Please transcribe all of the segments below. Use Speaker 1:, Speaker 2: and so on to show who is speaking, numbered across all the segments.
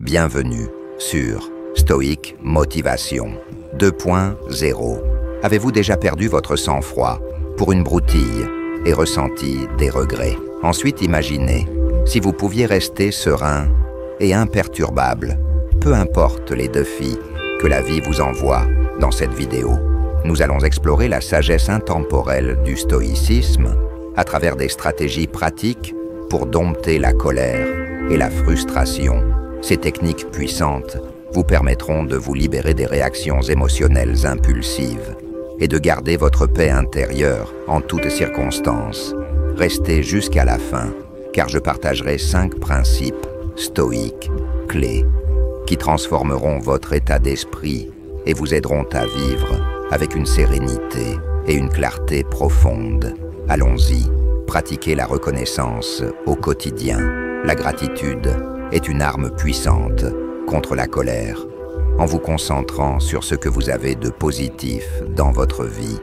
Speaker 1: Bienvenue sur Stoïque Motivation 2.0. Avez-vous déjà perdu votre sang-froid pour une broutille et ressenti des regrets? Ensuite, imaginez si vous pouviez rester serein et imperturbable, peu importe les défis que la vie vous envoie dans cette vidéo. Nous allons explorer la sagesse intemporelle du stoïcisme à travers des stratégies pratiques pour dompter la colère et la frustration. Ces techniques puissantes vous permettront de vous libérer des réactions émotionnelles impulsives et de garder votre paix intérieure en toutes circonstances. Restez jusqu'à la fin, car je partagerai 5 principes stoïques clés qui transformeront votre état d'esprit et vous aideront à vivre avec une sérénité et une clarté profonde. Allons-y, pratiquez la reconnaissance au quotidien. La gratitude est une arme puissante contre la colère. En vous concentrant sur ce que vous avez de positif dans votre vie,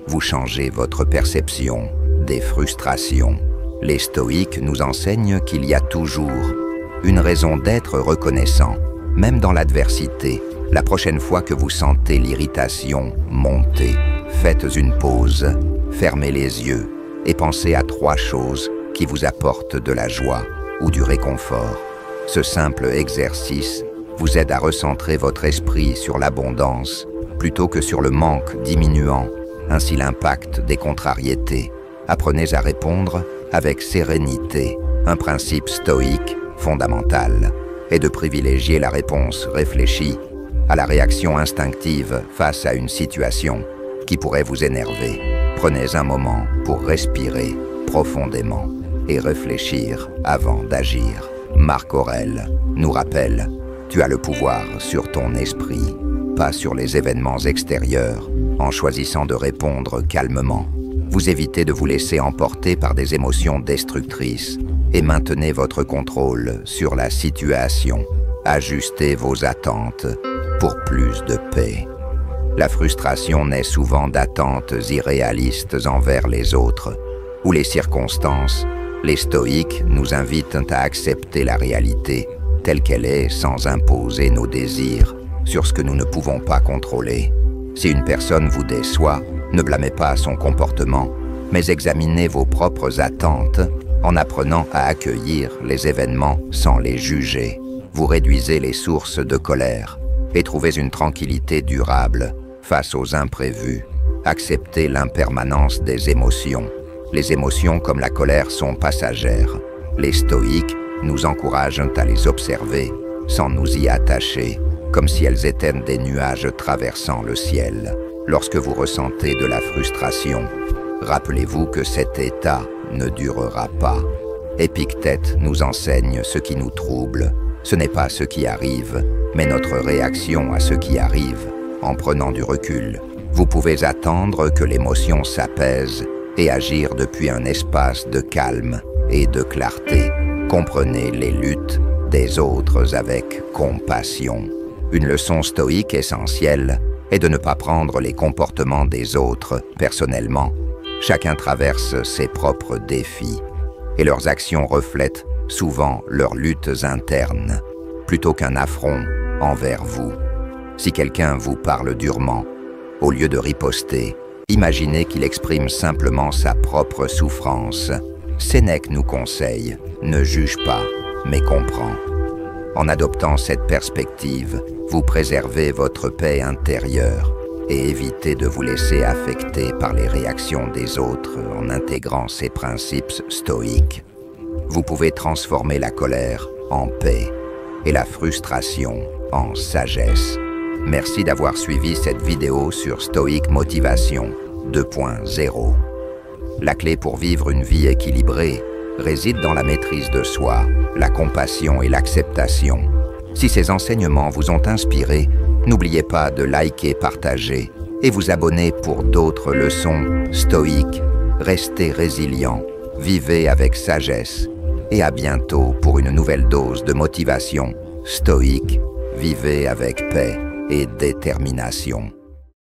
Speaker 1: vous changez votre perception des frustrations. Les stoïques nous enseignent qu'il y a toujours une raison d'être reconnaissant, même dans l'adversité. La prochaine fois que vous sentez l'irritation monter, faites une pause, fermez les yeux et pensez à 3 choses qui vous apportent de la joie ou du réconfort. Ce simple exercice vous aide à recentrer votre esprit sur l'abondance plutôt que sur le manque, diminuant ainsi l'impact des contrariétés. Apprenez à répondre avec sérénité. Un principe stoïque fondamental est de privilégier la réponse réfléchie à la réaction instinctive face à une situation qui pourrait vous énerver. Prenez un moment pour respirer profondément et réfléchir avant d'agir. Marc Aurèle nous rappelle: tu as le pouvoir sur ton esprit, pas sur les événements extérieurs. En choisissant de répondre calmement, vous évitez de vous laisser emporter par des émotions destructrices et maintenez votre contrôle sur la situation. Ajustez vos attentes pour plus de paix. La frustration naît souvent d'attentes irréalistes envers les autres ou les circonstances. Les stoïques nous invitent à accepter la réalité telle qu'elle est sans imposer nos désirs sur ce que nous ne pouvons pas contrôler. Si une personne vous déçoit, ne blâmez pas son comportement, mais examinez vos propres attentes en apprenant à accueillir les événements sans les juger. Vous réduisez les sources de colère et trouvez une tranquillité durable face aux imprévus. Acceptez l'impermanence des émotions. Les émotions comme la colère sont passagères. Les stoïques nous encouragent à les observer sans nous y attacher, comme si elles étaient des nuages traversant le ciel. Lorsque vous ressentez de la frustration, rappelez-vous que cet état ne durera pas. Épictète nous enseigne ce qui nous trouble. Ce n'est pas ce qui arrive, mais notre réaction à ce qui arrive. En prenant du recul, vous pouvez attendre que l'émotion s'apaise et agir depuis un espace de calme et de clarté. Comprenez les luttes des autres avec compassion. Une leçon stoïque essentielle est de ne pas prendre les comportements des autres personnellement. Chacun traverse ses propres défis et leurs actions reflètent souvent leurs luttes internes plutôt qu'un affront envers vous. Si quelqu'un vous parle durement, au lieu de riposter, imaginez qu'il exprime simplement sa propre souffrance. Sénèque nous conseille: ne juge pas, mais comprends. En adoptant cette perspective, vous préservez votre paix intérieure et évitez de vous laisser affecter par les réactions des autres en intégrant ces principes stoïques. Vous pouvez transformer la colère en paix et la frustration en sagesse. Merci d'avoir suivi cette vidéo sur Stoïque Motivation 2.0. La clé pour vivre une vie équilibrée réside dans la maîtrise de soi, la compassion et l'acceptation. Si ces enseignements vous ont inspiré, n'oubliez pas de liker, partager et vous abonner pour d'autres leçons stoïques. Restez résilient, vivez avec sagesse et à bientôt pour une nouvelle dose de motivation stoïque. Vivez avec paix et détermination.